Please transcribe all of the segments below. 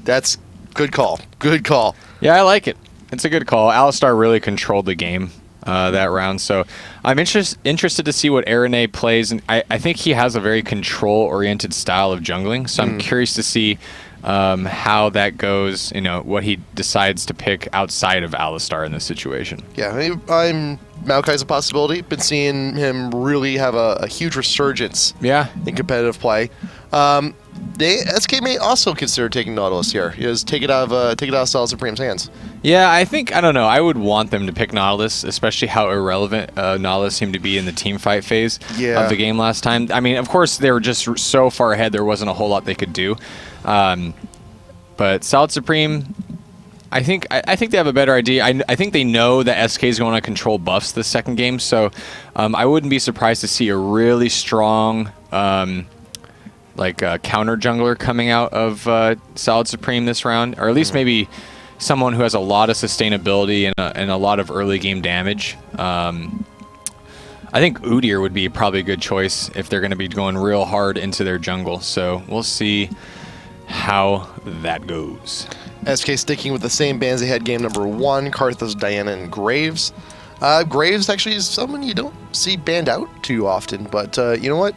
That's good call. Good call. Yeah, I like it. It's a good call. Alistar really controlled the game that round, so I'm interested to see what Arene plays, and I think he has a very control-oriented style of jungling, so I'm curious to see how that goes, what he decides to pick outside of Alistar in this situation. Yeah, Maokai's a possibility. Been seeing him really have a huge resurgence in competitive play. SK may also consider taking Nautilus here. Take it out of Solid Supreme's hands. Yeah, I don't know. I would want them to pick Nautilus, especially how irrelevant Nautilus seemed to be in the team fight phase of the game last time. I mean, of course, they were just so far ahead, there wasn't a whole lot they could do. But Solid Supreme, I think they have a better idea. I think they know that SK is going to control buffs this second game, so I wouldn't be surprised to see a really strong counter jungler coming out of Solid Supreme this round, or at least maybe someone who has a lot of sustainability and a lot of early game damage. I think Udyr would be probably a good choice if they're going to be going real hard into their jungle. So we'll see how that goes. SK sticking with the same bans they had game number 1, Karthus, Diana, and Graves. Graves actually is someone you don't see banned out too often, but you know what?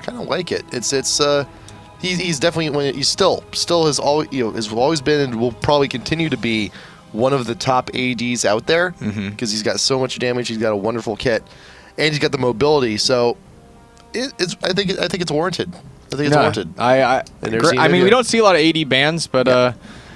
Kind of like it. He's definitely he's still has always been and will probably continue to be one of the top ADs out there because he's got so much damage. He's got a wonderful kit, and he's got the mobility. So I think it's warranted. I think it's warranted. I mean, we don't see a lot of AD bans, but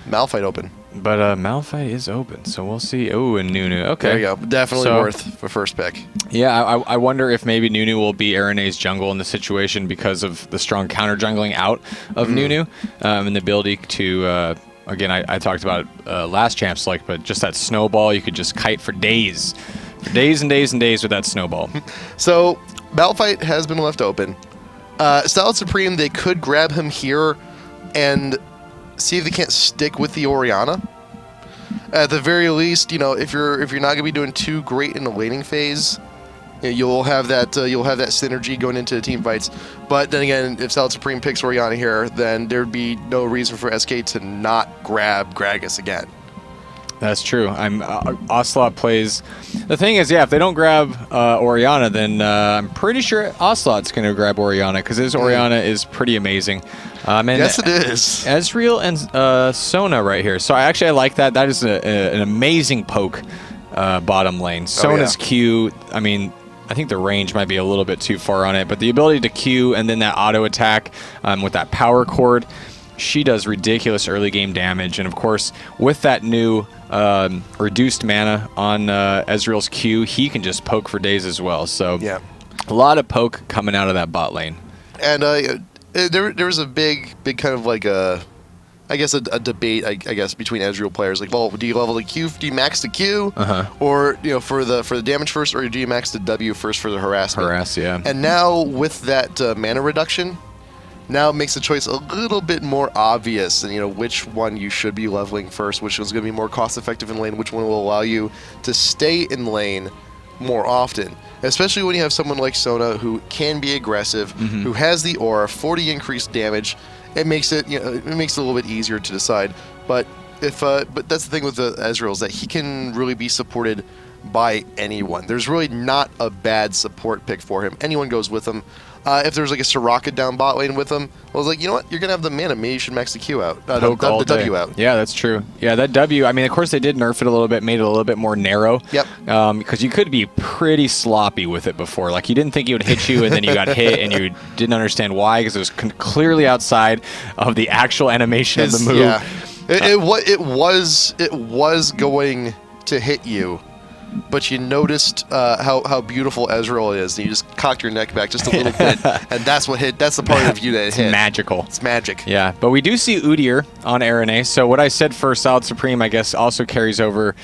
Malphite open. But Malphite is open, so we'll see. Oh, and Nunu. Okay. There you go. Definitely worth the first pick. Yeah, I wonder if maybe Nunu will be Arene's jungle in the situation because of the strong counter jungling out of Nunu and the ability to, again, I talked about last Champs, but just that snowball, you could just kite for days. For days and days and days with that snowball. So, Malphite has been left open. Solid Supreme, they could grab him here and see if they can't stick with the Orianna. At the very least, if you're not going to be doing too great in the laning phase, you'll have that synergy going into the team fights. But then again, if Solid Supreme picks Orianna here, then there'd be no reason for SK to not grab Gragas again. That's true. Ocelot plays. The thing is, if they don't grab Orianna, then I'm pretty sure Ocelot's going to grab Orianna because his Orianna is pretty amazing. Yes, it is. Ezreal and Sona right here. So I like that. That is an amazing poke bottom lane. Sona's Q, I mean, I think the range might be a little bit too far on it, but the ability to Q and then that auto attack with that power chord, she does ridiculous early game damage. And of course, with that new reduced mana on Ezreal's Q, he can just poke for days as well. So a lot of poke coming out of that bot lane. And there was a big kind of a debate, I guess, between Ezreal players. Well, do you level the Q? Do you max the Q? Or, for the damage first, or do you max the W first for the harassment? And now, with that mana reduction, now it makes the choice a little bit more obvious, and which one you should be leveling first, which one's going to be more cost-effective in lane, which one will allow you to stay in lane more often. Especially when you have someone like Sona who can be aggressive, who has the aura, 40 increased damage. It makes it it makes it a little bit easier to decide. But but that's the thing with Ezreal, is that he can really be supported by anyone. There's really not a bad support pick for him. Anyone goes with him. If there's a Soraka down bot lane with him, I was like, you know what? You're going to have the mana. Maybe you should max the Q out. The W out. Yeah, that's true. Yeah, that W, I mean, of course they did nerf it a little bit, made it a little bit more narrow. Yep. Because you could be pretty sloppy with it before. You didn't think it would hit you, and then you got hit, and you didn't understand why, because it was clearly outside of the actual animation of the move. Yeah. It was going to hit you, but you noticed how beautiful Ezreal is, and you just cocked your neck back just a little bit, and that's what hit. That's the part of you that hit. It's magical. It's magic. Yeah, but we do see Udyr on Arene, so what I said for Solid Supreme, I guess, also carries over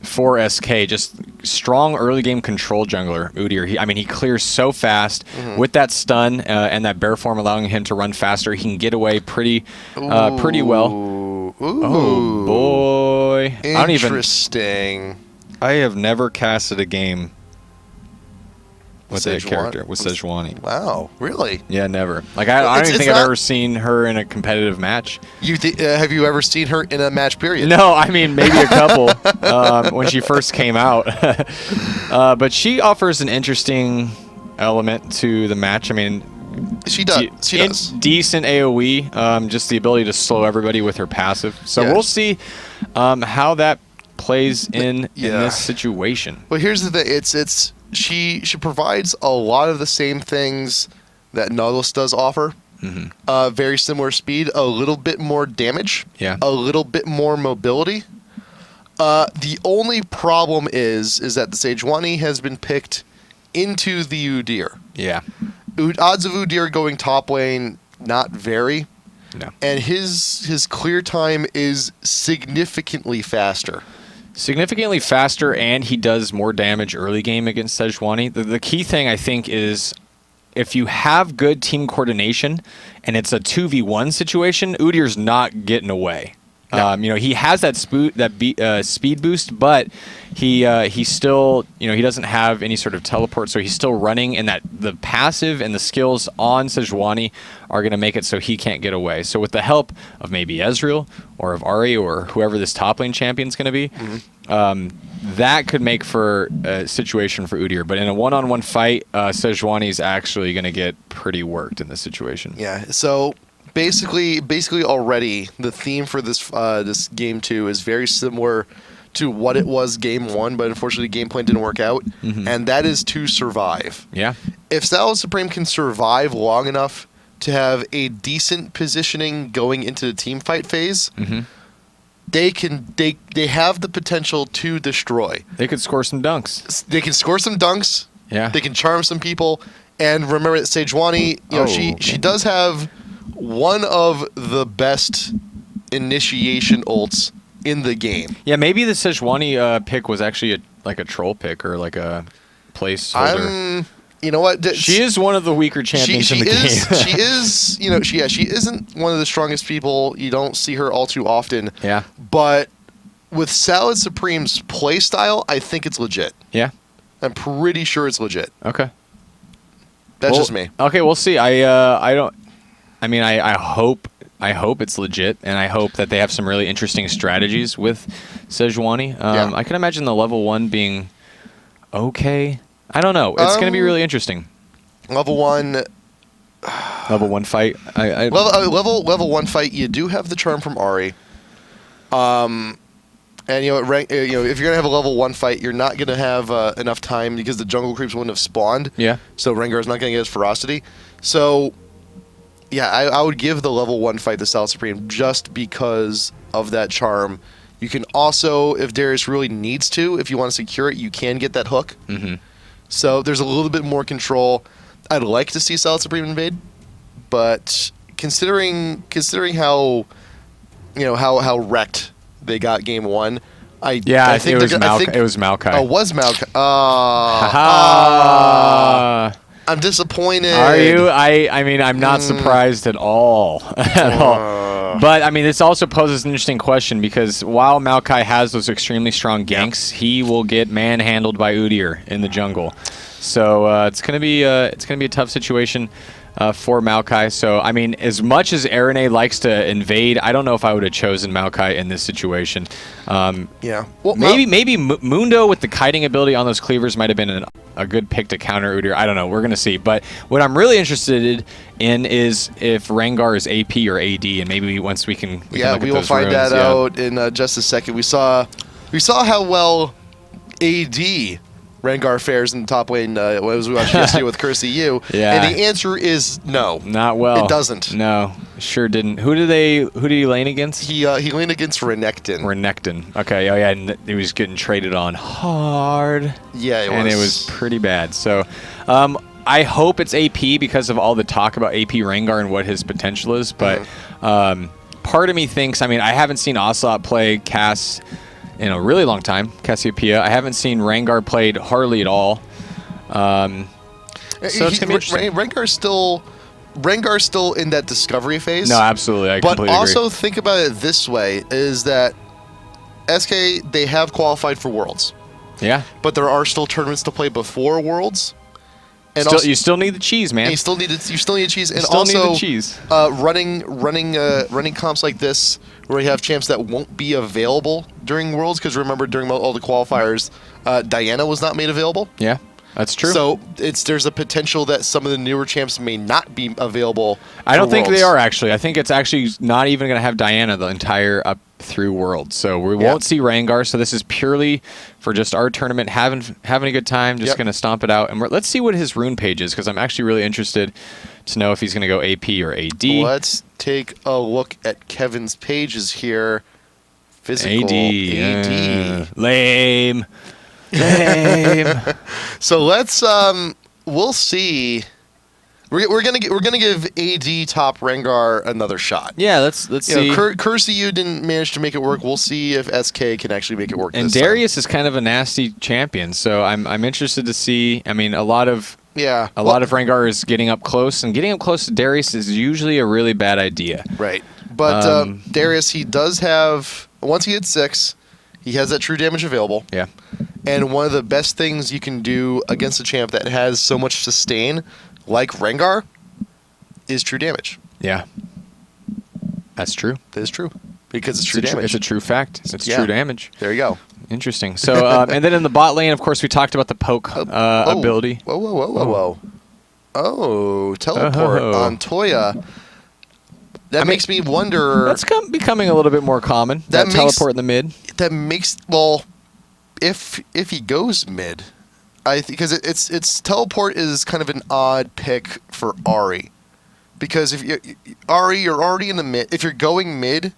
for SK. Just strong early game control jungler, Udyr. He clears so fast with that stun and that bear form, allowing him to run faster. He can get away pretty well. Ooh. Oh boy! Interesting. I have never casted a game with that character, with Sejuani. Wow, really? Yeah, never. Like I don't even think I've ever seen her in a competitive match. Have you ever seen her in a match period? No, I mean maybe a couple when she first came out. But she offers an interesting element to the match. I mean, she does. Decent AoE, just the ability to slow everybody with her passive. So we'll see how that plays in this situation. Well, here's the thing. She provides a lot of the same things that Nautilus does offer. Mm-hmm. Very similar speed, a little bit more damage, a little bit more mobility. The only problem is that the Sejuani has been picked into the Udyr. Yeah. Odds of Udyr going top lane, not very. No. And his clear time is significantly faster. Significantly faster, and he does more damage early game against Sejuani. The key thing, I think, is if you have good team coordination and it's a 2v1 situation, Udyr's not getting away. No. He has that speed boost, but he still, he doesn't have any sort of teleport, so he's still running, and that the passive and the skills on Sejuani are going to make it so he can't get away. So with the help of maybe Ezreal or of Ahri or whoever this top lane champion's going to be, that could make for a situation for Udyr. But in a one-on-one fight, Sejuani's actually going to get pretty worked in this situation. Yeah, so basically already the theme for this game 2 is very similar to what it was game 1, but unfortunately the game plan didn't work out, and that is to survive. Yeah. If Salad Supreme can survive long enough to have a decent positioning going into the team fight phase, they have the potential to destroy. They could score some dunks. They can score some dunks. Yeah. They can charm some people. And remember that Sejuani, she does have one of the best initiation ults in the game. Yeah, maybe the Sejuani pick was actually a troll pick or like a placeholder. You know what? She is one of the weaker champions in the game. She is. She isn't one of the strongest people. You don't see her all too often. Yeah. But with Salad Supreme's play style, I think it's legit. Yeah. I'm pretty sure it's legit. Okay. That's just me. Okay, we'll see. I hope it's legit, and I hope that they have some really interesting strategies with Sejuani. I can imagine the level 1 being okay. I don't know. It's going to be really interesting. Level 1 fight. Level 1 fight. You do have the charm from Ahri. And if you're gonna have a level 1 fight, you're not gonna have enough time because the jungle creeps wouldn't have spawned. Yeah. So Rengar's not gonna get his ferocity. So, yeah, I would give the level 1 fight to Salad Supreme just because of that charm. You can also, if Darius really needs to, if you want to secure it, you can get that hook. So there's a little bit more control. I'd like to see Salad Supreme invade, but considering how how wrecked they got game 1, I think it was Maokai. Oh, was Maokai? I'm disappointed. Are you? I mean, I'm not surprised at all. But, I mean, this also poses an interesting question because while Maokai has those extremely strong ganks, he will get manhandled by Udyr in the jungle. So it's gonna be a tough situation for Maokai. So, I mean, as much as Arene likes to invade, I don't know if I would have chosen Maokai in this situation. Well, maybe Mundo with the kiting ability on those cleavers might have been a good pick to counter Udyr. I don't know. We're going to see. But what I'm really interested in is if Rengar is AP or AD, and maybe once we can look at we will find runes, that out in just a second. We saw how well AD Rengar fares in the top lane as we watched yesterday with Cursey U. Yeah. And the answer is no. Not well. It doesn't. No, sure didn't. Who did he lane against? He laned against Renekton. Okay, and he was getting traded on hard. Yeah, it was. And it was pretty bad. So I hope it's AP because of all the talk about AP Rengar and what his potential is. But part of me thinks, I mean, I haven't seen Ocelot play Cass in a really long time, Cassiopeia. I haven't seen Rengar played hardly at all. So it's gonna be interesting. Rengar's still in that discovery phase. No, absolutely. I completely But also agree. think about it this way, is that SK, they have qualified for Worlds. Yeah. But there are still tournaments to play before Worlds. And still, also, you still need the cheese, man. you still need cheese, and still also need the cheese. Running comps like this where you have champs that won't be available during Worlds, because remember during all the qualifiers, Diana was not made available. Yeah, that's true. So there's a potential that some of the newer champs may not be available. I don't think Worlds. they are actually. I think it's actually not even going to have Diana the entire up through Worlds. So we won't see Rengar. So this is purely for just our tournament, having a good time, just going to stomp it out. And let's see what his rune page is, because I'm actually really interested to know if he's going to go AP or AD. Let's take a look at Kevin's pages here. Physical AD. Lame. So let's we'll see. We're gonna give AD top Rengar another shot. Yeah, let's see. Cursiu didn't manage to make it work. We'll see if SK can actually make it work. And this Darius time. is kind of a nasty champion, so I'm interested to see. I mean, a lot of Rengar is getting up close, and getting up close to Darius is usually a really bad idea. Right, but Darius, he does have, once he hits 6, he has that true damage available. Yeah. And one of the best things you can do against a champ that has so much sustain, like Rengar, is true damage. Yeah. That's true. That is true. Because it's true damage. It's a true fact. It's true damage. There you go. Interesting. So, and then in the bot lane, of course, we talked about the poke ability. Whoa. Oh, teleport on Toya. That makes me wonder. That's becoming a little bit more common. That teleport in the mid. That makes, well, if he goes mid, because it's teleport is kind of an odd pick for Ahri, because if you're already in the mid. If you're going mid,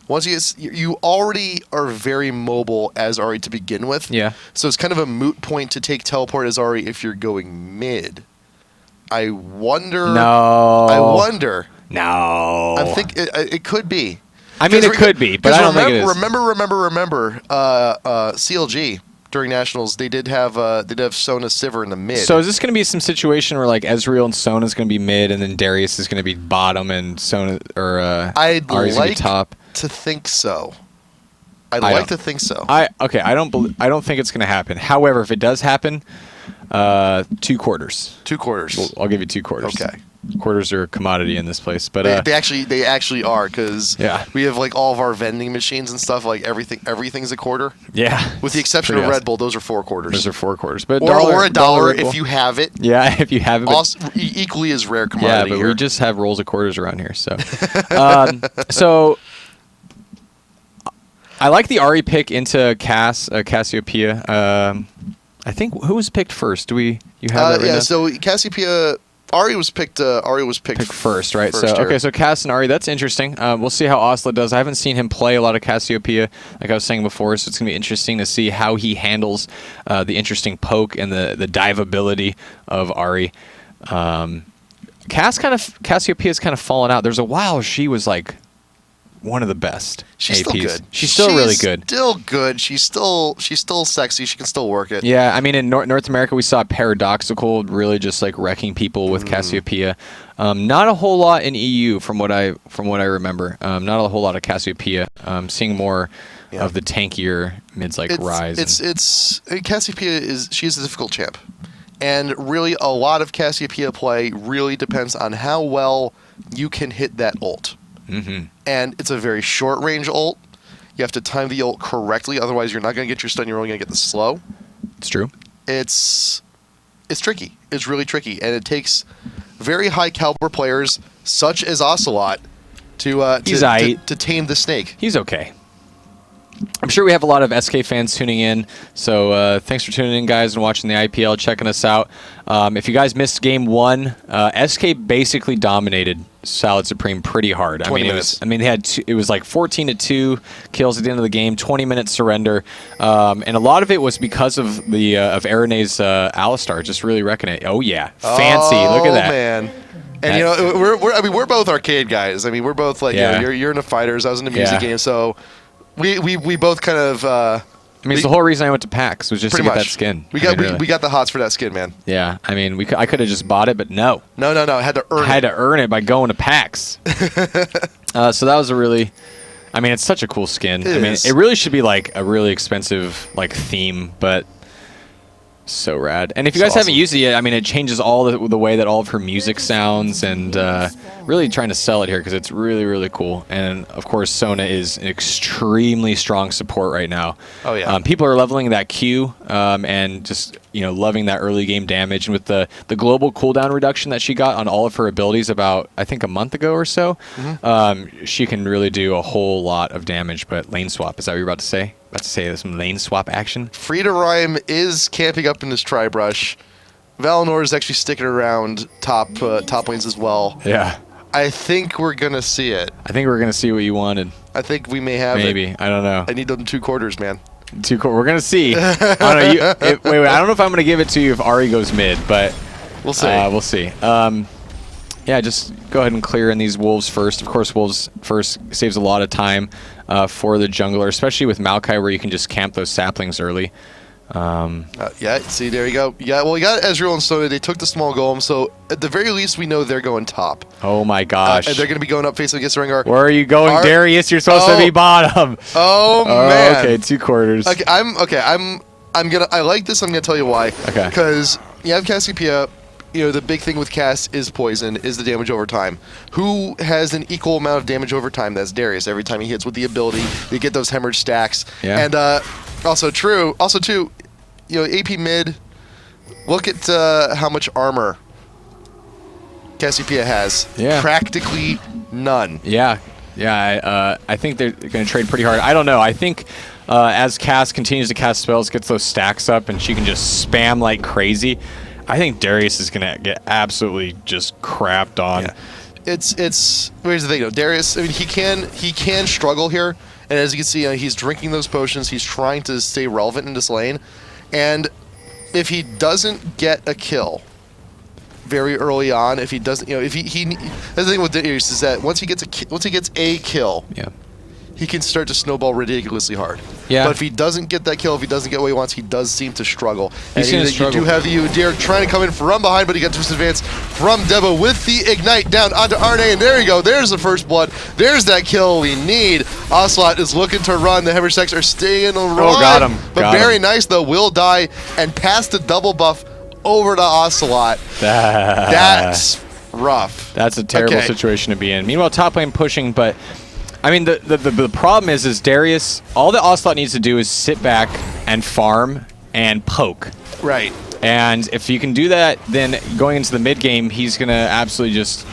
once you already are very mobile as Ahri to begin with. Yeah. So it's kind of a moot point to take teleport as Ahri if you're going mid. I wonder. No. I think it could be. I mean, it could be, but I don't think it is. Remember. CLG during Nationals, they did have Sona Sivir in the mid. So is this going to be some situation where like Ezreal and Sona's going to be mid, and then Darius is going to be bottom, and Sona or I'd Ahri's like be top? to think so. I don't think it's going to happen. However, if it does happen, 2 quarters. 2 quarters. I'll give you 2 quarters. Okay. Quarters are a commodity in this place, but they actually are, because we have like all of our vending machines and stuff. Like everything's a quarter. Yeah, with the exception of Red Bull, those are 4 quarters. Those are 4 quarters, but or a dollar if you have it. Yeah, if you have it. Also, equally as rare commodity. Yeah, but here. we just have rolls of quarters around here. So, so I like the Ahri pick into Cassiopeia. I think who was picked first? You have that right now? So Cassiopeia. Ahri was picked first, right? First so so Cass and Ahri, that's interesting. We'll see how Osla does. I haven't seen him play a lot of Cassiopeia, like I was saying before, so it's gonna be interesting to see how he handles the interesting poke and the dive ability of Ahri. Cassiopeia's kind of fallen out. There's a while she was like one of the best. She's APs. still good. She's still really good. Still good. She's still sexy. She can still work it. Yeah, I mean in North America we saw Paradoxical really just like wrecking people with Cassiopeia. Not a whole lot in EU from what I remember. Not a whole lot of Cassiopeia. Seeing more of the tankier mids like Ryze. Cassiopeia she's a difficult champ, and really a lot of Cassiopeia play really depends on how well you can hit that ult. Mm-hmm. And it's a very short range ult. You have to time the ult correctly, otherwise you're not going to get your stun. You're only going to get the slow. It's true. It's tricky. It's really tricky, and it takes very high caliber players such as Ocelot to tame the snake. He's okay. I'm sure we have a lot of SK fans tuning in, so thanks for tuning in, guys, and watching the IPL, checking us out. If you guys missed Game 1, SK basically dominated Salad Supreme pretty hard. It was like 14-2 kills at the end of the game, 20-minute surrender, and a lot of it was because of the Arene's Alistar just really wrecking it. Oh yeah, fancy! Look at that, man. And we're both arcade guys. I mean, we're both like you're into fighters. I was into music games, so. We both kind of. It's the whole reason I went to PAX was just to get that skin. We got the hots for that skin, man. Yeah, I mean, I could have just bought it, but no. No. I had to earn it. I had to earn it by going to PAX. So that was it's such a cool skin. It really should be like a really expensive like theme, but So rad. And if you So guys haven't awesome. used it yet, I mean, it changes all the way that all of her music sounds, and really trying to sell it here because it's really, really cool. And of course, Sona is an extremely strong support right now. Oh, yeah. People are leveling that Q and just loving that early game damage. And with the global cooldown reduction that she got on all of her abilities about, I think, a month ago or so, she can really do a whole lot of damage. But lane swap, is that what you're about to say? About to say there's some lane swap action? Frida Rhyme is camping up in this tri-brush. Valinor is actually sticking around top lanes as well. Yeah. I think we're going to see it. I think we're going to see what you wanted. I think we may have it. Maybe. I don't know. I need them 2 quarters, man. We're going to see. I don't know. Wait. I don't know if I'm going to give it to you if Ari goes mid, but We'll see. We'll see. Yeah, just go ahead and clear in these wolves first. Of course, wolves first saves a lot of time for the jungler, especially with Maokai, where you can just camp those saplings early. Yeah, see, there you go. Yeah, well, you got Ezreal and Sona. They took the small golem, so at the very least, we know they're going top. Oh my gosh! And they're going to be going up facing against Rengar. Where are you going, Darius? You're supposed to be bottom. Oh man. Okay, 2 quarters. Okay, I like this. I'm gonna tell you why. Okay. Because you have Cassiopeia. The big thing with Cass is poison, is the damage over time. Who has an equal amount of damage over time? That's Darius. Every time he hits with the ability, you get those hemorrhage stacks. Yeah. And also too, AP mid, look at how much armor Cassiopeia has. Yeah. Practically none. Yeah. I think they're going to trade pretty hard. I don't know. I think as Cass continues to cast spells, gets those stacks up, and she can just spam like crazy, I think Darius is going to get absolutely just crapped on. Yeah. It's here's the thing though. Darius, I mean, he can struggle here, and as you can see, he's drinking those potions. He's trying to stay relevant in this lane, and if he doesn't get a kill very early on, if he doesn't, if he that's the thing with Darius is that once he gets a kill, Yeah. he can start to snowball ridiculously hard. Yeah. But if he doesn't get that kill, if he doesn't get what he wants, he does seem to struggle. And gonna you struggle. do have the Udyr trying to come in from behind, but he got twisted advance from Debo with the Ignite down onto Arne, and there you go. There's the first blood. There's that kill we need. Ocelot is looking to run. The Hemorrhage stacks are staying alive. Oh, got him. But Got very him. nice, though. Will die and pass the double buff over to Ocelot. That's rough. That's a terrible Okay. situation to be in. Meanwhile, top lane pushing, but I mean, the problem is Darius, all that Ocelot needs to do is sit back and farm and poke. Right. And if you can do that, then going into the mid game, he's going to absolutely just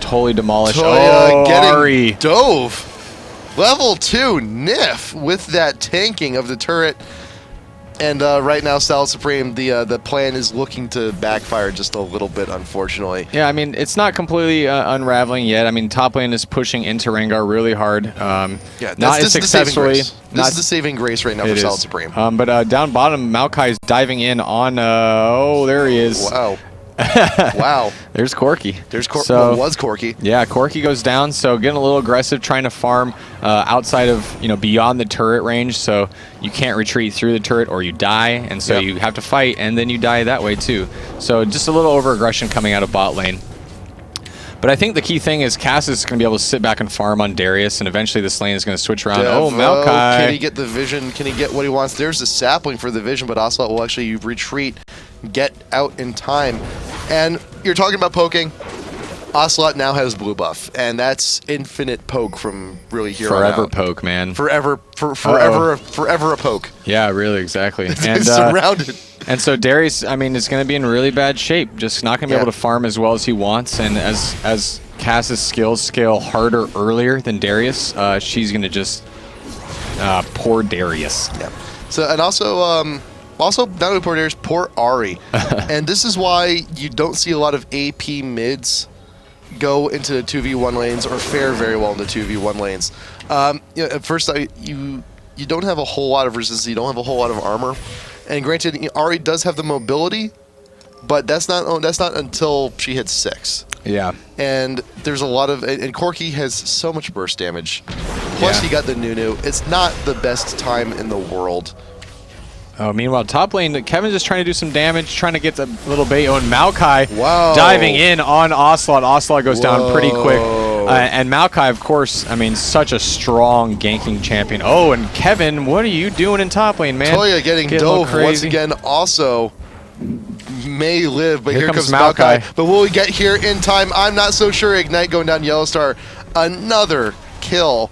totally demolish. Toya getting Ari. dove. Level 2 Nif with that tanking of the turret. And right now, Salad Supreme, the plan is looking to backfire just a little bit, unfortunately. Yeah, I mean, it's not completely unraveling yet. I mean, top lane is pushing into Rengar really hard. Yeah, not as this is the saving successfully. grace. This is the saving grace right now for Salad Supreme. But down bottom, Maokai's diving in on. Oh, there he is. Wow. Wow. There's Corki. Well, was Corki. Yeah, Corki goes down, so getting a little aggressive, trying to farm outside of, beyond the turret range, so you can't retreat through the turret or you die, and so you have to fight, and then you die that way too. So just a little over-aggression coming out of bot lane. But I think the key thing is Cass is going to be able to sit back and farm on Darius, and eventually this lane is going to switch around. Oh, Maokai. Can he get the vision? Can he get what he wants? There's the sapling for the vision, but Ocelot will actually retreat, get out in time. And you're talking about poking. Ocelot now has blue buff, and that's infinite poke from really here on Forever out. poke, man. Forever a poke. Yeah, really, exactly. And surrounded. And so Darius, I mean, is going to be in really bad shape. Just not going to be able to farm as well as he wants. And as Cass's skills scale harder earlier than Darius, she's going to just poor Darius. Yeah. So and also not only poor Darius, poor Ari. And this is why you don't see a lot of AP mids go into the 2v1 lanes or fare very well in the 2v1 lanes. At first, you don't have a whole lot of resistance. You don't have a whole lot of armor. And granted, Ari does have the mobility, but that's not until she hits 6. Yeah. And there's a lot of and Corki has so much burst damage. Plus, he got the Nunu. It's not the best time in the world. Oh, meanwhile, top lane, Kevin's just trying to do some damage, trying to get a little bait. Oh, and Maokai diving in on Ocelot. Ocelot goes down pretty quick. And Maokai, of course, I mean, such a strong ganking champion. Oh, and Kevin, what are you doing in top lane, man? Toya getting dove once again. Also, may live, but here comes Maokai. But will we get here in time? I'm not so sure. Ignite going down Yellow Star. Another kill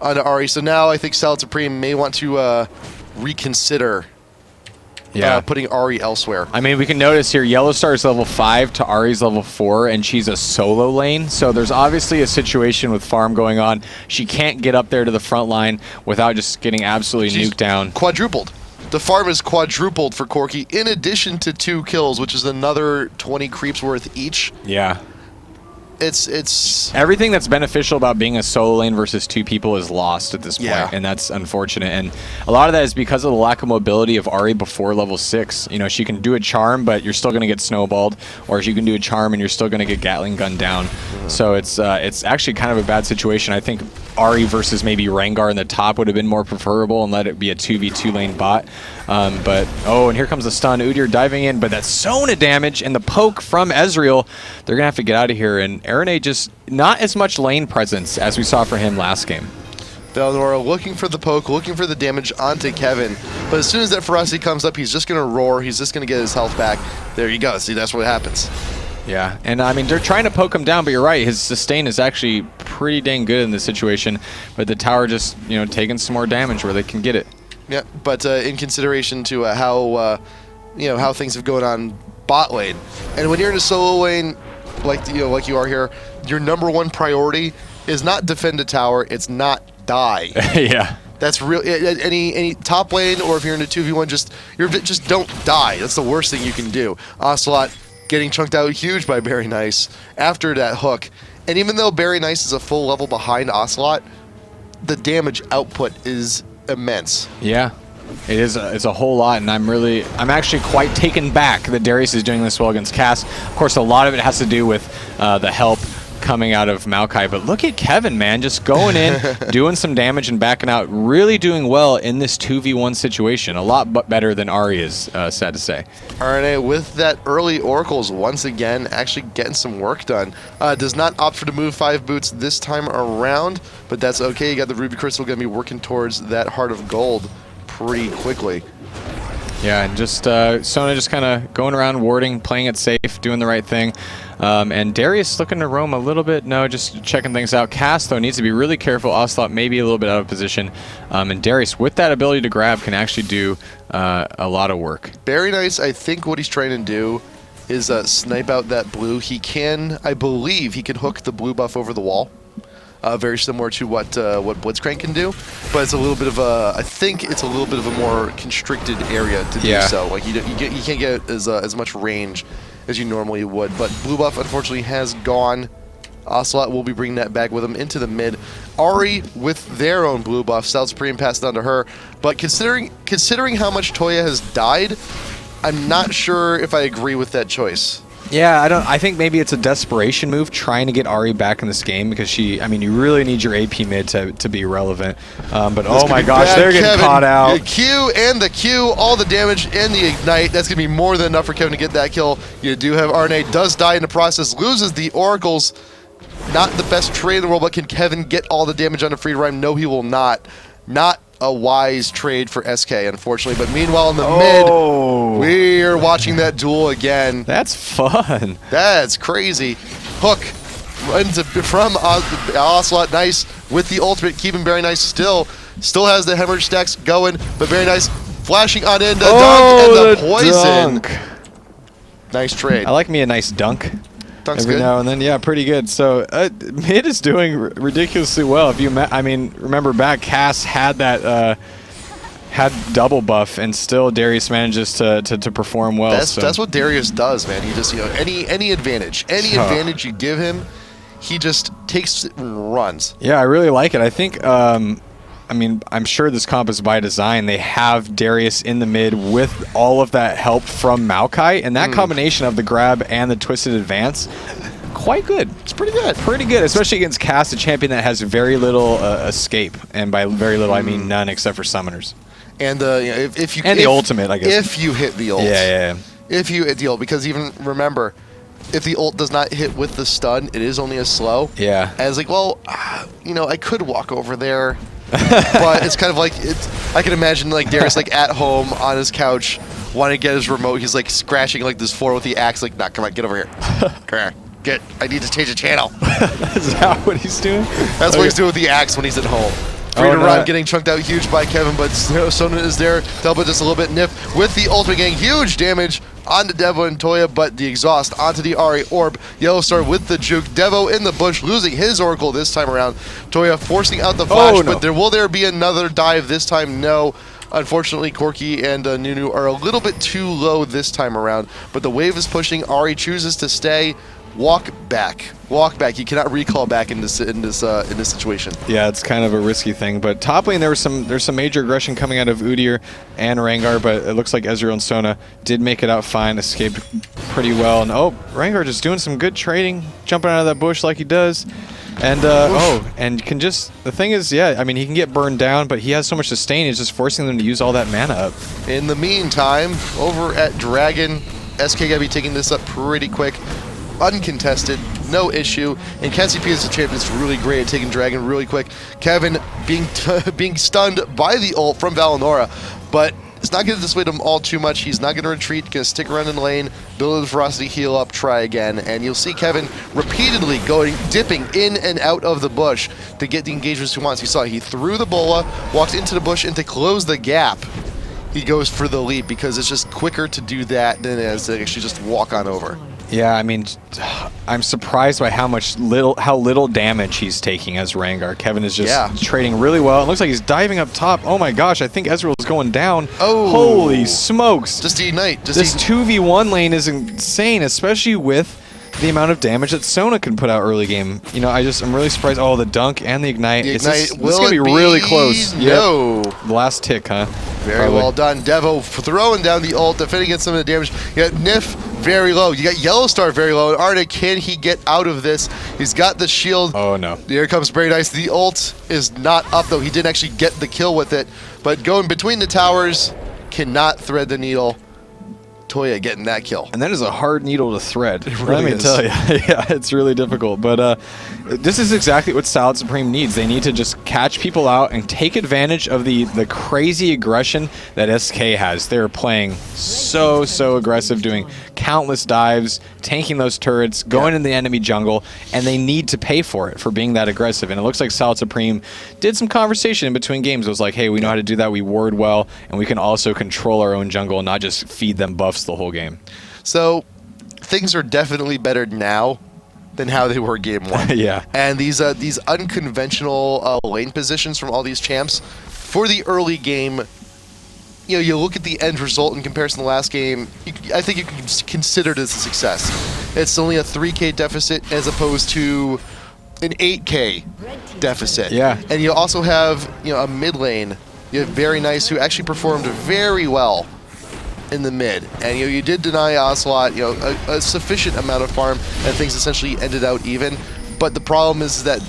on Ari. So now I think Salad Supreme may want to reconsider putting Ari elsewhere. I mean, we can notice here, Yellow Star is level 5 to Ari's level 4, and she's a solo lane. So there's obviously a situation with farm going on. She can't get up there to the front line without just getting absolutely nuked down. Quadrupled. The farm is quadrupled for Corki, in addition to 2 kills, which is another 20 creeps worth each. Yeah. It's everything that's beneficial about being a solo lane versus 2 people is lost at this point, and that's unfortunate. And a lot of that is because of the lack of mobility of Ari before level 6. You know, she can do a charm, but you're still going to get snowballed, or she can do a charm and you're still going to get Gatling gun down. So it's actually kind of a bad situation. I think Ari versus maybe Rengar in the top would have been more preferable and let it be a 2v2 lane bot. But and here comes the stun. Udyr diving in, but that's Sona damage and the poke from Ezreal. They're gonna have to get out of here, and Aaron just not as much lane presence as we saw for him last game. Velnora looking for the poke, looking for the damage onto Kevin, but as soon as that ferocity comes up, he's just gonna roar. He's just gonna get his health back. There you go. See, that's what happens. Yeah, and I mean, they're trying to poke him down, but you're right. His sustain is actually pretty dang good in this situation, but the tower just, taking some more damage where they can get it. Yeah, but in consideration to how things have gone on bot lane, and when you're in a solo lane like you are here, your number 1 priority is not defend a tower. It's not die. Yeah. That's real. Any top lane, or if you're in a 2v1, just don't die. That's the worst thing you can do. Ocelot getting chunked out huge by Barry Nice after that hook, and even though Barry Nice is a full level behind Ocelot, the damage output is immense. Yeah, it is. It's a whole lot, and I'm actually quite taken back that Darius is doing this well against Cass. Of course, a lot of it has to do with the help coming out of Maokai, but look at Kevin, man, just going in, doing some damage and backing out, really doing well in this 2v1 situation. A lot better than Ari is, sad to say. RNA with that early Oracles once again actually getting some work done. Does not opt for to move 5 boots this time around, but that's okay. You got the Ruby Crystal going to be working towards that Heart of Gold pretty quickly. Yeah, and just Sona just kind of going around warding, playing it safe, doing the right thing. And Darius looking to roam a little bit. No, just checking things out. Cass, though, needs to be really careful. Ocelot maybe a little bit out of position. And Darius, with that ability to grab, can actually do a lot of work. Very nice. I think what he's trying to do is snipe out that blue. He can, I believe, he can hook the blue buff over the wall. Very similar to what Blitzcrank can do, but it's a little bit of a. I think it's a little bit of a more constricted area to do so. Like you can't get as much range as you normally would. But blue buff unfortunately has gone. Ocelot will be bringing that back with him into the mid. Ari with their own blue buff. South Supreme passed it on to her. But considering how much Toya has died, I'm not sure if I agree with that choice. Yeah, I think maybe it's a desperation move trying to get Ari back in this game because you really need your AP mid to be relevant. But oh my gosh, they're getting caught out. The Q and the Q, all the damage and the ignite. That's going to be more than enough for Kevin to get that kill. You do have RNA, does die in the process, loses the Oracles. Not the best trade in the world, but can Kevin get all the damage on a free rhyme? No, he will not. Not a wise trade for SK, unfortunately. But meanwhile, in the mid, we're watching that duel again. That's fun. That's crazy. Hook from Ocelot. Nice with the ultimate, keeping Very Nice still has the hemorrhage stacks going, but Very Nice flashing on in the dunk and the poison. Dunk. Nice trade. I like me a nice dunk. Dunk's every good. now and then, yeah, pretty good. So mid is doing ridiculously well. If you, remember back, Cass had that had double buff, and still Darius manages to perform well. That's what Darius does, man. He just any advantage you give him, he just takes it and runs. Yeah, I really like it. I think. I'm sure this comp is by design. They have Darius in the mid with all of that help from Maokai, and that combination of the grab and the twisted advance, quite good. It's pretty good. Pretty good, especially against Cass, a champion that has very little escape, and by very little I mean none except for summoners. And the the ultimate, I guess. If you hit the ult. Yeah. If you hit the ult, because even remember, if the ult does not hit with the stun, it is only a slow. Yeah. And it's like, well, I could walk over there. but it's kind of like I can imagine like Darius like at home on his couch wanting to get his remote. He's like scratching like this floor with the axe. Like, nah, come on, get over here. Come here. I need to change the channel. Is that what he's doing? That's what he's doing with the axe when he's at home. Free to run, getting chunked out huge by Kevin, but Sona is there to help it just a little bit. Nif with the ultimate getting huge damage onto Devo and Toya, but the exhaust onto the Ari Orb. Yellow Star with the juke. Devo in the bush, losing his Oracle this time around. Toya forcing out the flash, but will there be another dive this time? No. Unfortunately, Corki and Nunu are a little bit too low this time around, but the wave is pushing. Ari chooses to stay. Walk back. You cannot recall back in this situation. Yeah, it's kind of a risky thing. But top lane, there's some major aggression coming out of Udyr and Rengar, but it looks like Ezreal and Sona did make it out fine, escaped pretty well. And Rengar just doing some good trading, jumping out of that bush like he does. And and can just, the thing is, yeah, I mean, he can get burned down, but he has so much sustain, it's just forcing them to use all that mana up. In the meantime, over at Dragon, SK gotta be taking this up pretty quick. Uncontested, no issue, and KCP as a champion is really great at taking Dragon really quick. Kevin being stunned by the ult from Valinora, but it's not going to dissuade him all too much. He's not going to retreat, going to stick around in the lane, build the ferocity, heal up, try again, and you'll see Kevin repeatedly dipping in and out of the bush to get the engagements he wants. You saw he threw the bola, walked into the bush, and to close the gap, he goes for the leap because it's just quicker to do that than it is to actually just walk on over. Yeah, I mean, I'm surprised by how little damage he's taking as Rengar. Kevin is just trading really well. It looks like he's diving up top. Oh my gosh, I think Ezreal is going down. Oh, holy smokes! Just ignite. This 2v1 lane is insane, especially with the amount of damage that Sona can put out early game. You know, I'm really surprised. Oh, the dunk and the ignite. This is going to be really close. No. Yep. Last tick, huh? Very well done. Devo throwing down the ult, defending against some of the damage. You got Nif very low. You got Yellow Star very low. And Arda, can he get out of this? He's got the shield. Oh, no. Here comes Very Nice. The ult is not up, though. He didn't actually get the kill with it. But going between the towers, cannot thread the needle. Toya getting that kill. And that is a hard needle to thread. It really Let me tell you. Yeah, it's really difficult. But this is exactly what Salad Supreme needs. They need to just catch people out and take advantage of the crazy aggression that SK has. They're playing so aggressive, doing countless dives, tanking those turrets, going in the enemy jungle, and they need to pay for it for being that aggressive. And it looks like Salad Supreme did some conversation in between games. It was like, hey, we know how to do that. We ward well, and we can also control our own jungle and not just feed them buffs the whole game. So things are definitely better now than how they were game one. Yeah. And these unconventional lane positions from all these champs for the early game, you know, you look at the end result in comparison to the last game, I think you can consider this a success. It's only a 3K deficit as opposed to an 8K deficit. Yeah. And you also have, you know, a mid lane. You have Very Nice, who actually performed very well in the mid, and you did deny Ocelot a sufficient amount of farm, and things essentially ended out even. But the problem is that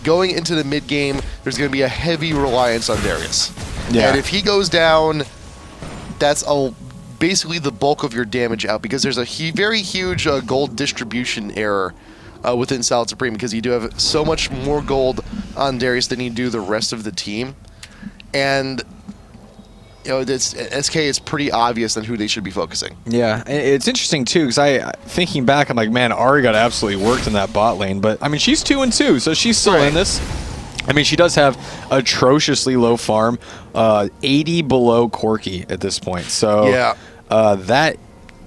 going into the mid game, there's going to be a heavy reliance on Darius. Yeah. And if he goes down, that's basically the bulk of your damage out, because there's a very huge gold distribution error within Salad Supreme, because you do have so much more gold on Darius than you do the rest of the team, and you know, SK is pretty obvious on who they should be focusing. Yeah, it's interesting too, because thinking back, I'm like, man, Ari got absolutely worked in that bot lane, but I mean, she's 2-2, so she's still in this. I mean, she does have atrociously low farm, 80 below Corki at this point, so yeah, that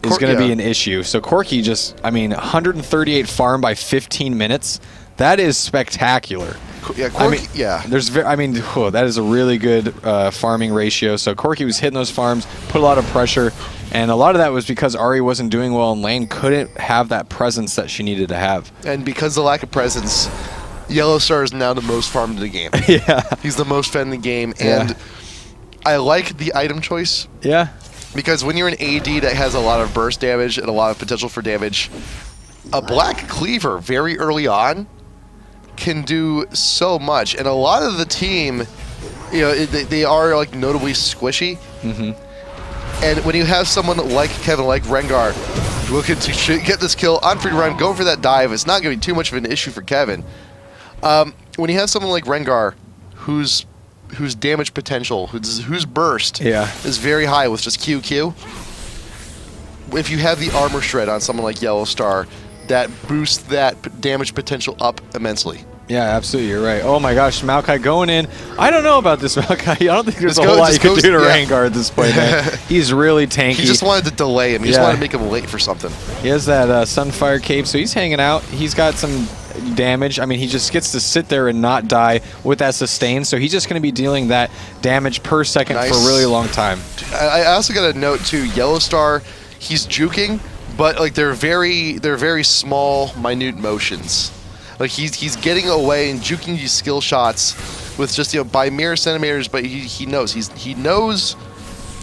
is going to be an issue. So Corki just, I mean, 138 farm by 15 minutes. That is spectacular. Yeah, Corki, that is a really good farming ratio. So Corki was hitting those farms, put a lot of pressure, and a lot of that was because Ari wasn't doing well in lane, couldn't have that presence that she needed to have. And because of the lack of presence, Yellow Star is now the most farmed in the game. Yeah. He's the most fed in the game, and I like the item choice. Yeah. Because when you're an AD that has a lot of burst damage and a lot of potential for damage, a Black Cleaver very early on can do so much, and a lot of the team, you know, they are like notably squishy. And when you have someone like Kevin, like Rengar, looking to get this kill on free run, go for that dive, it's not going to be too much of an issue for Kevin. When you have someone like Rengar, who's whose damage potential, whose burst is very high with just QQ. If you have the armor shred on someone like Yellow Star, that boosts that damage potential up immensely. Yeah, absolutely, you're right. Oh my gosh, Maokai going in. I don't know about this Maokai. I don't think there's a whole lot you can do to Rengar at this point, man. He's really tanky. He just wanted to delay him. He just wanted to make him late for something. He has that Sunfire Cape, so he's hanging out. He's got some damage. I mean, he just gets to sit there and not die with that sustain, so he's just going to be dealing that damage per second for a really long time. I also got a note too. Yellow Star, he's juking, but like they're very small, minute motions. Like he's getting away and juking these skill shots with just by mere centimeters, but he knows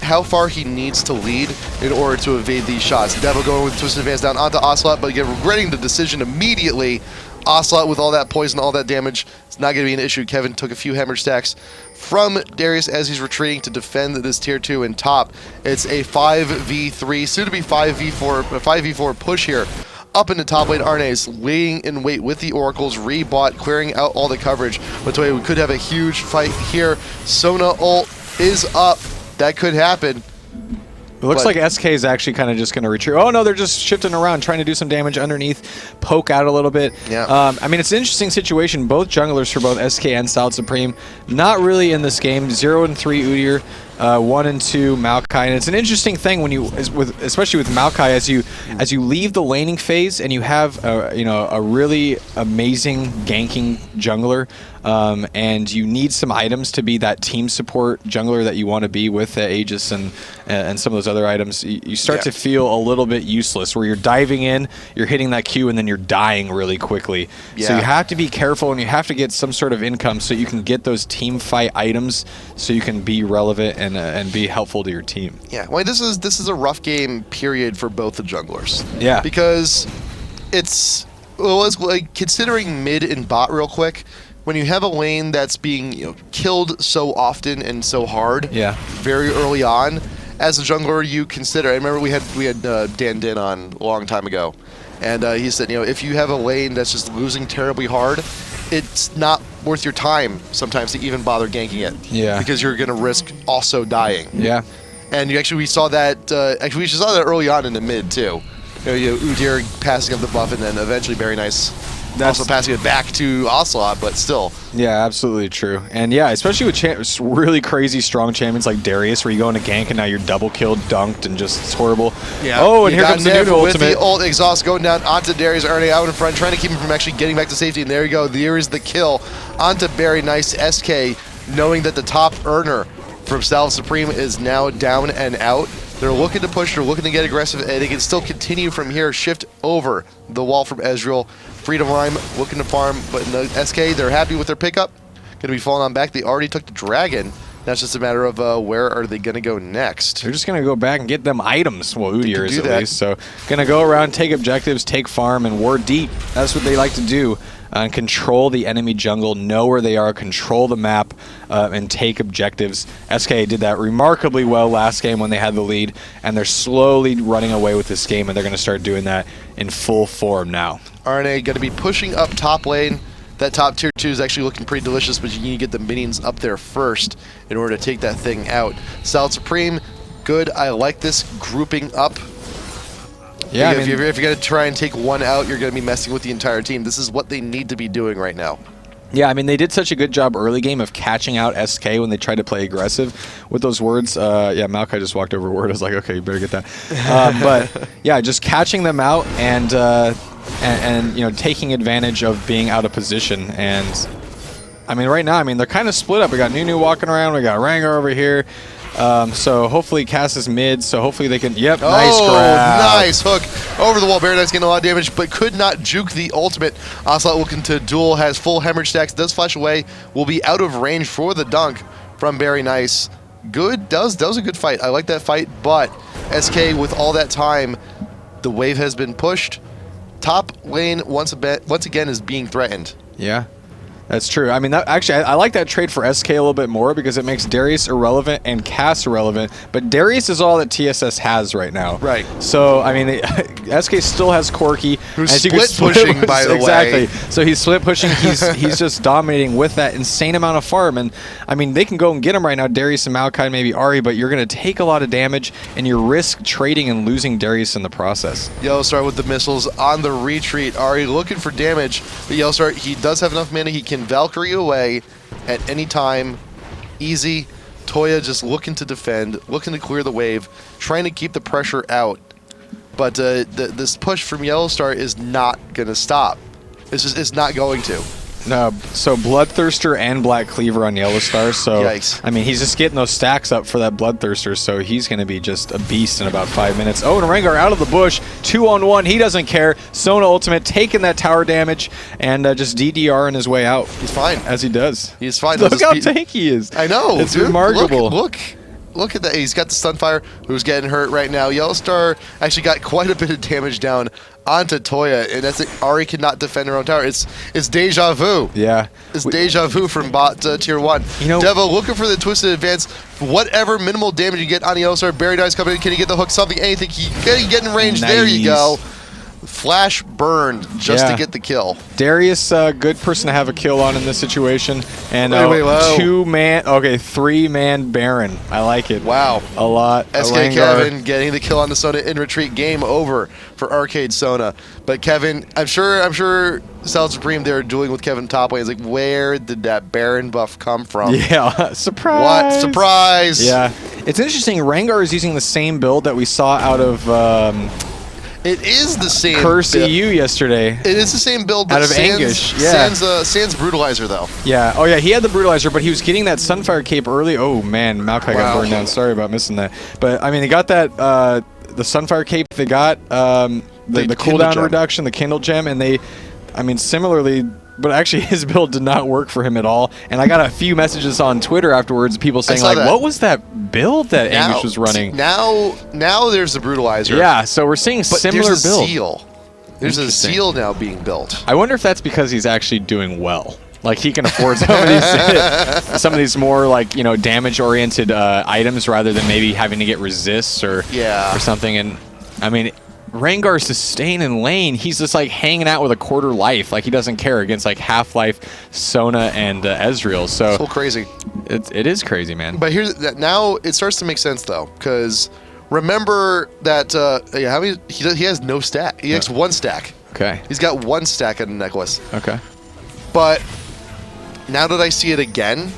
how far he needs to lead in order to evade these shots. Devil going with Twisted Advance down onto Ocelot, but again regretting the decision immediately. Ocelot with all that poison, all that damage, it's not going to be an issue. Kevin took a few hemorrhage stacks from Darius as he's retreating to defend this tier 2 and top. It's a 5v3, soon to be 5v4 push here. Up into top lane, Arne's laying in wait with the Oracles, rebought, clearing out all the coverage. But we could have a huge fight here. Sona ult is up. That could happen. It looks like SK is actually kind of just going to retreat. Oh, no, they're just shifting around, trying to do some damage underneath, poke out a little bit. Yeah. I mean, it's an interesting situation. Both junglers for both SK and Solid Supreme, not really in this game. 0 and 3 Udyr, 1 and 2 Maokai. And it's an interesting thing when especially with Maokai, as you leave the laning phase and you have a really amazing ganking jungler, and you need some items to be that team support jungler that you want to be with Aegis and some of those other items. You start to feel a little bit useless, where you're diving in, you're hitting that Q, and then you're dying really quickly. So you have to be careful, and you have to get some sort of income so you can get those team fight items, so you can be relevant and be helpful to your team. Yeah, well, this is a rough game period for both the junglers. Yeah, because it's like considering mid and bot real quick. When you have a lane that's being killed so often and so hard, very early on, as a jungler, you consider. I remember we had Dan Din on a long time ago, and he said, if you have a lane that's just losing terribly hard, it's not worth your time sometimes to even bother ganking it. Yeah, because you're going to risk also dying. Yeah, and we saw that. Actually, we saw that early on in the mid too. Udyr passing up the buff, and then eventually Very Nice. Also passing it back to Ocelot, but still. Yeah, absolutely true. And yeah, especially with really crazy strong champions like Darius, where you go into gank and now you're double killed, dunked, and just it's horrible. Yeah. Oh, and here comes the new ultimate. With the ult exhaust going down onto Darius, Ernie out in front, trying to keep him from actually getting back to safety. And there you go. There is the kill onto Very Nice. SK, knowing that the top earner from Solid Supreme is now down and out. They're looking to push, they're looking to get aggressive, and they can still continue from here, shift over the wall from Ezreal. Freedom Rhyme looking to farm, but in the SK, they're happy with their pickup. Going to be falling on back. They already took the Dragon. That's just a matter of where are they going to go next. They're just going to go back and get them items. Well, Udyr is at least. So going to go around, take objectives, take farm, and war deep. That's what they like to do. And control the enemy jungle, know where they are, control the map, and take objectives. SK did that remarkably well last game when they had the lead, and they're slowly running away with this game, and they're going to start doing that in full form now. RNA going to be pushing up top lane. That top tier 2 is actually looking pretty delicious, but you need to get the minions up there first in order to take that thing out. Solid Supreme, good. I like this grouping up. Yeah, if you're going to try and take one out, you're going to be messing with the entire team. This is what they need to be doing right now. Yeah, I mean, they did such a good job early game of catching out SK when they tried to play aggressive with those words. Yeah, Maokai just walked over a word. I was like, okay, you better get that. But yeah, just catching them out and taking advantage of being out of position. And I mean, right now, they're kind of split up. We got Nunu walking around. We got Rengar over here. So hopefully Cass is mid, so hopefully they can, nice grab. Nice hook over the wall. Very Nice getting a lot of damage, but could not juke the ultimate. Ocelot looking to duel, has full hemorrhage stacks, does flash away, will be out of range for the dunk from Very Nice. Good, that was a good fight. I like that fight, but SK with all that time, the wave has been pushed. Top lane once again is being threatened. Yeah. That's true. I mean, actually, I like that trade for SK a little bit more because it makes Darius irrelevant and Cass irrelevant. But Darius is all that TSS has right now. Right. So, I mean, SK still has Corki. Who's As you can split pushing, by the exactly. way. So he's split pushing. He's just dominating with that insane amount of farm. And I mean, they can go and get him right now, Darius and Maokai, maybe Ari, but you're going to take a lot of damage, and you risk trading and losing Darius in the process. Yellowstar with the missiles on the retreat. Ari looking for damage, but Yellowstar, he does have enough mana. He can Valkyrie away at any time. Easy. Toya just looking to defend, looking to clear the wave, trying to keep the pressure out. But this push from Yellowstar is not going to stop. It's not going to. No, so Bloodthirster and Black Cleaver on Yellowstar. So Yikes. I mean, he's just getting those stacks up for that Bloodthirster. So he's going to be just a beast in about 5 minutes. Oh, and Rengar out of the bush, 2-on-1. He doesn't care. Sona ultimate taking that tower damage and just DDRing his way out. He's fine. As he does. He's fine. Look how tanky he is. I know. It's dude. remarkable. Look at that. He's got the Sunfire, who's getting hurt right now. Yellowstar actually got quite a bit of damage down onto Toya, and that's it. Ari cannot defend her own tower. It's deja vu. Yeah. It's deja vu from bot tier 1. You know, Devo looking for the twisted advance. Whatever minimal damage you get on Yellowstar, Barry Dice coming in. Can he get the hook? Something, anything. He can get in range. Nice. There you go. Flash burned just to get the kill. Darius, good person to have a kill on in this situation. And wait, 3-man Baron. I like it. Wow. A lot. SK Kevin getting the kill on the Sona in retreat. Game over for Arcade Sona. But Kevin, I'm sure South Supreme, they're dueling with Kevin top lane. It's like, where did that Baron buff come from? Yeah, surprise. What? Surprise. Yeah. It's interesting. Rengar is using the same build that we saw out of... it is the same Curse EU yesterday. It is the same build, but out of Anguish. Yeah. Sans Brutalizer, though. Yeah. Oh, yeah, he had the Brutalizer, but he was getting that Sunfire Cape early. Oh, man, Maokai got burned down. Sorry about missing that. But, I mean, they got that, the Sunfire Cape, they got the cooldown reduction, the Kindle Gem, and they, I mean, similarly... But actually, his build did not work for him at all. And I got a few messages on Twitter afterwards, people saying, like, what was that build that Anguish was running? Now there's the Brutalizer. Yeah, so we're seeing similar build. There's a Seal. There's a Seal now being built. I wonder if that's because he's actually doing well. Like, he can afford some of these more, like, you know, damage-oriented items rather than maybe having to get resists or something. And, I mean... Rengar sustain in lane, he's just like hanging out with a quarter life, like he doesn't care against like Half-Life, Sona, and Ezreal. So crazy. It is crazy, man. But here's now it starts to make sense though, because remember that he has no stack. He has 1 stack. Okay. He's got 1 stack in the necklace. Okay. But now that I see it again,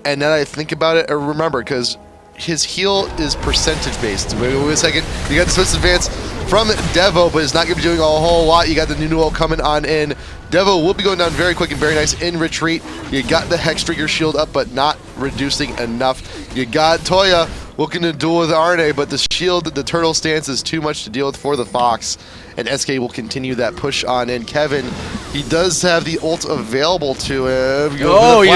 and then I think about it, I remember because his heal is percentage based. Wait a second. You got the Swiss advance from Devo, but it's not going to be doing a whole lot. You got the new ult coming on in. Devo will be going down very quick and very nice in retreat. You got the Hex Trigger shield up, but not reducing enough. You got Toya looking to duel with Arne, but the shield, the turtle stance is too much to deal with for the Fox. And SK will continue that push on in. Kevin, he does have the ult available to him. He's going.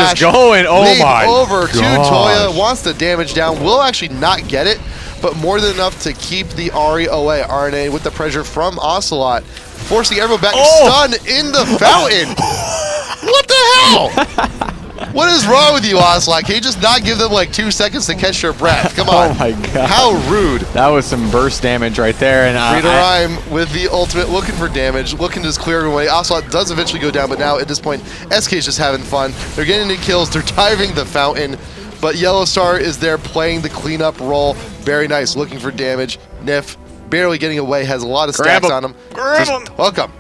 Oh my over to Toya, wants the damage down, will actually not get it, but more than enough to keep the Ahri away. RNA with the pressure from Ocelot, forcing everyone back, stunned in the fountain. What the hell? What is wrong with you, Ocelot? Can you just not give them like 2 seconds to catch their breath? Come on. Oh my god. How rude. That was some burst damage right there. And Rita Rhyme with the ultimate, looking for damage, looking to just clear him away. Ocelot does eventually go down, but now at this point, SK is just having fun. They're getting the kills, they're diving the fountain, but Yellowstar is there playing the cleanup role. Very nice, looking for damage. Nif barely getting away, has a lot of stacks on him. Grab him. Welcome.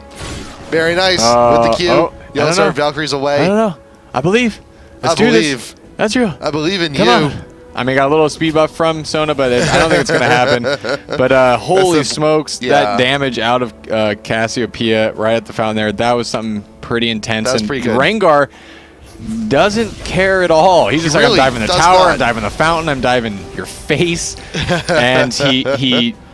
Very nice with the Q. Yellowstar Valkyrie's away. I don't know. I believe. Let's do this. That's real. I believe in Come you. On. I mean, got a little speed buff from Sona, but I don't think it's going to happen. But holy smokes, that damage out of Cassiopeia right at the fountain there, that was something pretty intense. That's pretty good. Rengar doesn't care at all. He's just like, I'm diving the tower, I'm diving the fountain, I'm diving your face. And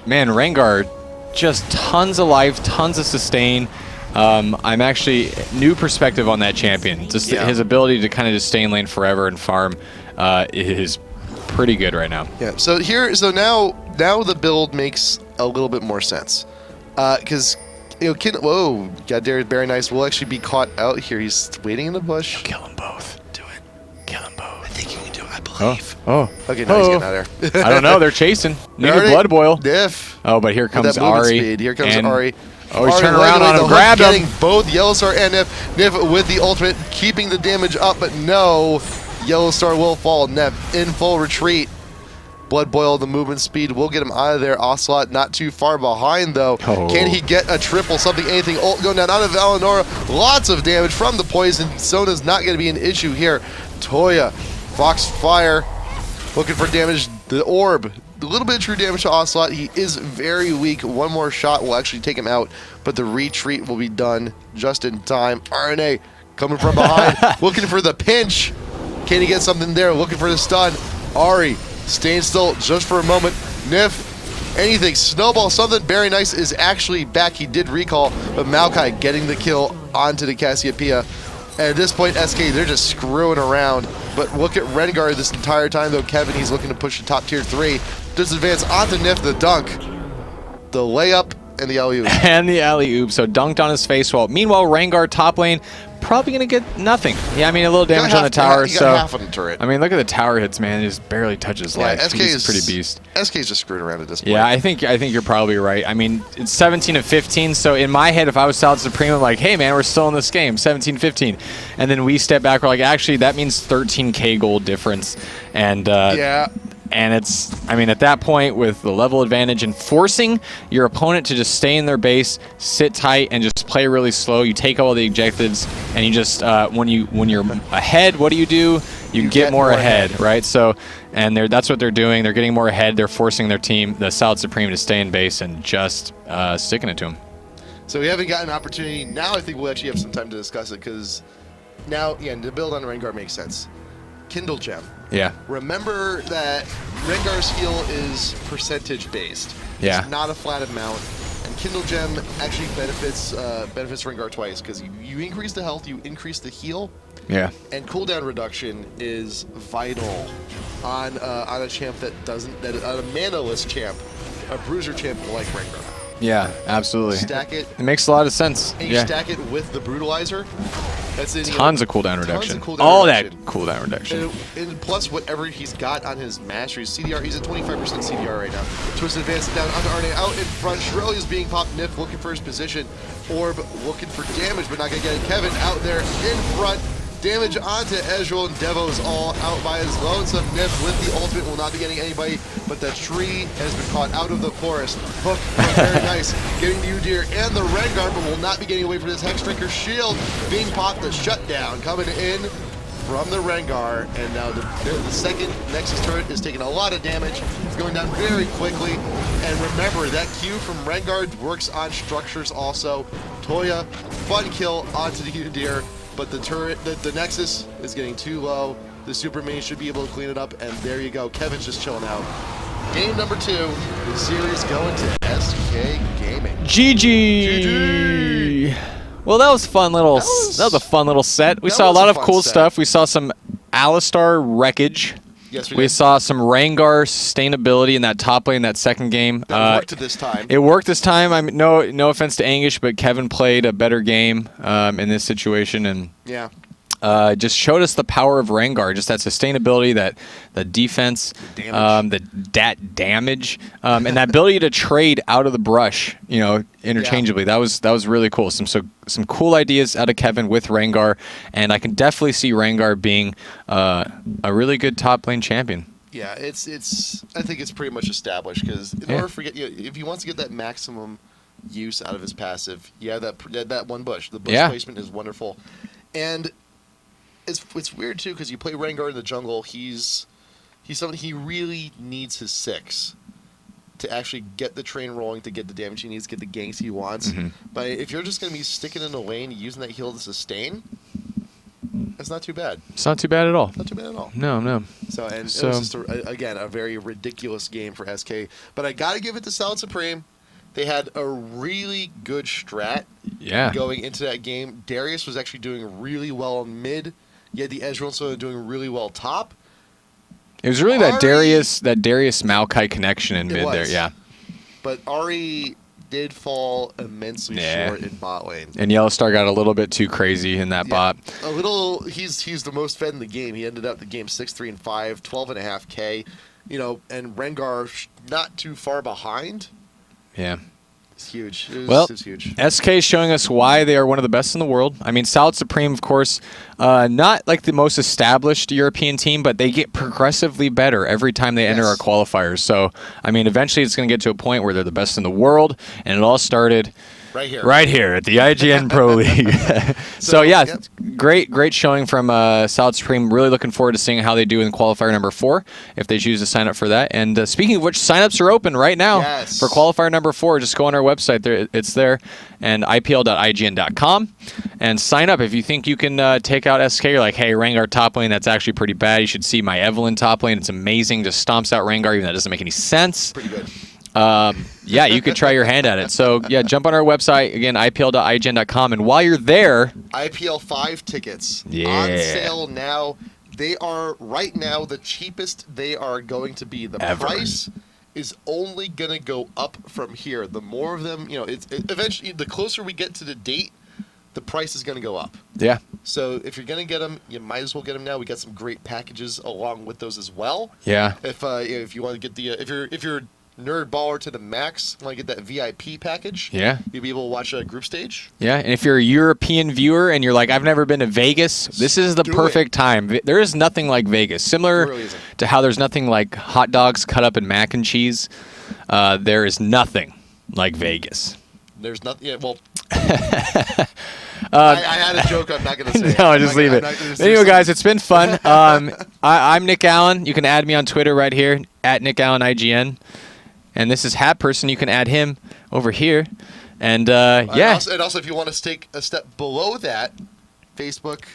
man, Rengar, just tons of life, tons of sustain. I'm actually new perspective on that champion. Just his ability to kind of just stay in lane forever and farm is pretty good right now. Yeah. So now the build makes a little bit more sense, because whoa, got Darius very nice. Will actually be caught out here. He's waiting in the bush. Kill them both. Do it. Kill them both. I think you can do it. I believe. Okay, now he's getting out of there. I don't know. They're chasing. Need a blood boil. Diff. Oh, but here comes Ahri. Here comes Ahri. Oh, he's Ari turning around legging on the him, hook, grabbed him. getting both Yellowstar and Nef. Nef with the ultimate, keeping the damage up, but no. Yellowstar will fall. Nef in full retreat. Blood Boil, the movement speed will get him out of there. Ocelot not too far behind, though. Oh. Can he get a triple, something, anything? Ult going down out of Valinora. Lots of damage from the poison. Sona's not going to be an issue here. Toya, Foxfire, looking for damage. The orb, a little bit of true damage to Ocelot. He is very weak. One more shot will actually take him out, but the retreat will be done just in time. RNA coming from behind, looking for the pinch. Can he get something there? Looking for the stun. Ari staying still just for a moment. Nif, anything, snowball, something. Very nice is actually back. He did recall, but Maokai getting the kill onto the Cassiopeia. And at this point, SK, they're just screwing around. But look at Rengar this entire time, though. Kevin, he's looking to push the top tier 3. Does advance onto Nif, the dunk, the layup, and the alley-oop. And the alley-oop, so dunked on his face wall. Meanwhile, Rengar top lane, probably going to get nothing. Yeah, I mean, a little damage on the tower. You got half on the turret. I mean, look at the tower hits, man. It just barely touches life. SK He's is pretty beast. SK's just screwed around at this point. Yeah, I think you're probably right. I mean, it's 17 of 15, so in my head, if I was Salad Supreme, I'm like, hey, man, we're still in this game, 17-15. And then we step back, we're like, actually, that means 13K gold difference. And yeah. And it's, I mean, at that point, with the level advantage and forcing your opponent to just stay in their base, sit tight, and just play really slow, you take all the objectives, and you just, when you're ahead, what do? You get more ahead, right? So, and that's what they're doing. They're getting more ahead. They're forcing their team, the Salad Supreme, to stay in base and just sticking it to them. So we haven't gotten an opportunity. Now I think we'll actually have some time to discuss it, because now, yeah, the build on Rengar makes sense. Kindle Gem. Yeah. Remember that Rengar's heal is percentage based. Yeah. It's not a flat amount. And Kindle Gem actually benefits Rengar twice, because you increase the health, you increase the heal. Yeah. And cooldown reduction is vital on a champ on a mana-less champ, a bruiser champ like Rengar. Yeah, absolutely. Stack it. It makes a lot of sense. And you stack it with the brutalizer. That's in, tons of cooldown reduction. All that cooldown reduction. And plus whatever he's got on his mastery. CDR, he's at 25% CDR right now. Twisted advance down onto Arne out in front. Shirley is being popped. Nif looking for his position. Orb looking for damage, but not going to get it. Kevin out there in front. Damage onto Ezreal, and Devo's all out by his lonesome. Nif with the ultimate will not be getting anybody, but the tree has been caught out of the forest. Hook, very nice. Getting the Udyr and the Rengar, but will not be getting away from this Hexdrinker shield. Being popped, the shutdown coming in from the Rengar, and now the second Nexus turret is taking a lot of damage. It's going down very quickly. And remember, that Q from Rengar works on structures also. Toya, fun kill onto the Udyr. But the turret, the Nexus is getting too low. The Superman should be able to clean it up, and there you go. Kevin's just chilling out. Game number 2, the series going to SK Gaming. GG. Well, that was fun little. That was a fun little set. We saw a lot of cool stuff. We saw some Alistar wreckage. Yes, we saw some Rengar sustainability in that top lane, that second game. That worked this time. It worked this time. I mean, no offense to Angish, but Kevin played a better game in this situation, and yeah, just showed us the power of Rengar, just that sustainability, that the defense, that damage, and that ability to trade out of the brush, interchangeably. Yeah. That was really cool. Some cool ideas out of Kevin with Rengar, and I can definitely see Rengar being a really good top lane champion. Yeah, it's. I think it's pretty much established, because in order for if he wants to get that maximum use out of his passive, that one bush. The bush placement is wonderful, and it's weird too, because you play Rengar in the jungle. He's something, he really needs his 6 to actually get the train rolling, to get the damage he needs, to get the ganks he wants. Mm-hmm. But if you're just going to be sticking in the lane, using that heal to sustain, that's not too bad. It's not too bad at all. Not too bad at all. No. So it was just, again, a very ridiculous game for SK. But I got to give it to Salad Supreme. They had a really good strat going into that game. Darius was actually doing really well in mid. You had the Ezreal so doing really well top. It was really that Darius Maokai connection in mid there, yeah. But Ari did fall immensely short in bot lane. And Yellowstar got a little bit too crazy in that bot. A little. He's the most fed in the game. He ended up the game 6-3-5, 12.5K. And Rengar not too far behind. Yeah. It's huge. It's huge. SK is showing us why they are one of the best in the world. I mean, Salad Supreme, of course, not like the most established European team, but they get progressively better every time they enter our qualifiers. So, I mean, eventually it's going to get to a point where they're the best in the world, and it all started right here at the IGN Pro League. So yeah, great showing from Salad Supreme. Really looking forward to seeing how they do in qualifier number 4 if they choose to sign up for that. And speaking of which, signups are open right now for qualifier number 4. Just go on our website. It's there, and IPL.ign.com, and sign up if you think you can take out SK. You're like, hey, Rengar top lane, that's actually pretty bad. You should see my Evelyn top lane. It's amazing. Just stomps out Rengar, even though that doesn't make any sense. Pretty good. Yeah, you could try your hand at it. So, yeah, jump on our website, again, IPL.ign.com. And while you're there... IPL5 tickets on sale now. They are, right now, the cheapest they are going to be. The price is only going to go up from here. The more of them, eventually, the closer we get to the date, the price is going to go up. Yeah. So if you're going to get them, you might as well get them now. We got some great packages along with those as well. Yeah. If you want to get the... If you're nerd baller to the max, want to get that VIP package, you'll be able to watch a group stage. Yeah, and if you're a European viewer and you're like, I've never been to Vegas, this is the perfect time. There is nothing like Vegas. Similar to how there's nothing like hot dogs cut up in mac and cheese, there is nothing like Vegas. There's nothing. Yeah, well, I had a joke. I'm not going to say. No, just leave it. Anyway, guys, it's been fun. I'm Nick Allen. You can add me on Twitter right here at Nick Allen IGN. And this is Hat Person. You can add him over here. And, yeah. And also, if you want to take a step below that, Facebook,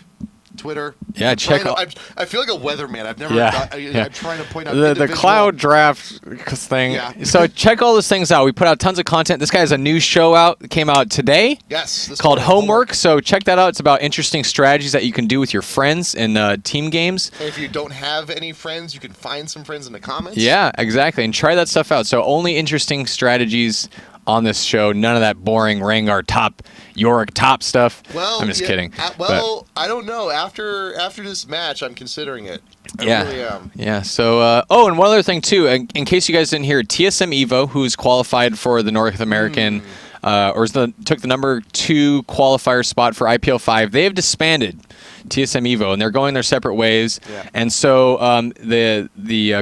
Twitter. Yeah, check out. I feel like a weatherman. I've never. I'm trying to point out the cloud draft thing. Yeah. So check all those things out. We put out tons of content. This guy has a new show out. It came out today. Yes. Called Homework. So check that out. It's about interesting strategies that you can do with your friends in team games. And if you don't have any friends, you can find some friends in the comments. Yeah, exactly. And try that stuff out. So only interesting strategies on this show. None of that boring Rengar top, Yorick top stuff. Well, I'm just kidding. I don't know. After this match, I'm considering it. I really am. Yeah. So, and one other thing too, in case you guys didn't hear, TSM Evo, who's qualified for the North American, took the number 2 qualifier spot for IPL5, they have disbanded TSM Evo, and they're going their separate ways. Yeah. And so the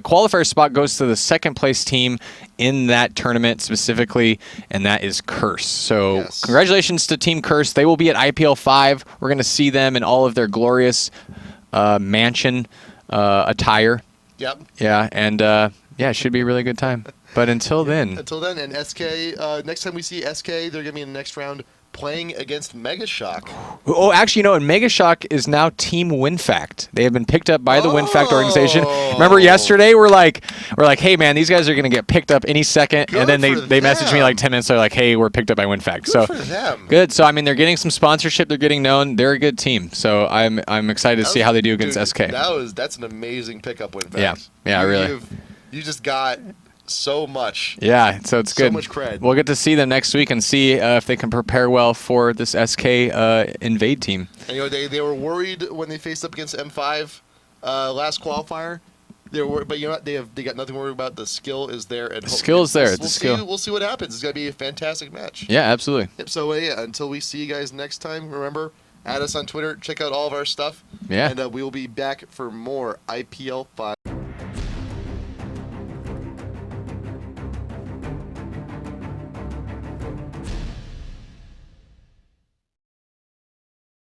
qualifier spot goes to the second place team in that tournament specifically, and that is Curse. So congratulations to Team Curse. They will be at IPL5. We're going to see them in all of their glorious mansion attire. Yep. Yeah, and it should be a really good time. But until then. Until then, and SK, next time we see SK, they're going to be in the next round playing against Mega Shock. Oh, actually, and Mega Shock is now Team WinFact. They have been picked up by the WinFact organization. Remember yesterday, we're like, hey man, these guys are gonna get picked up any second. And then they messaged me like 10 minutes later, like, hey, we're picked up by WinFact. Good for them. Good. So I mean, they're getting some sponsorship. They're getting known. They're a good team. So I'm excited to see how they do against SK. That's an amazing pickup, WinFact. Yeah, really. You just got so much. Yeah, so it's good. So much cred. We'll get to see them next week and see if they can prepare well for this SK Invade team. And they were worried when they faced up against M5 last qualifier. They were worried, but you know what? They got nothing to worry about. The skill is there. And skill is there. We'll see what happens. It's gonna be a fantastic match. Yeah, absolutely. Yep, so until we see you guys next time, remember, add us on Twitter. Check out all of our stuff. Yeah. And we will be back for more IPL5.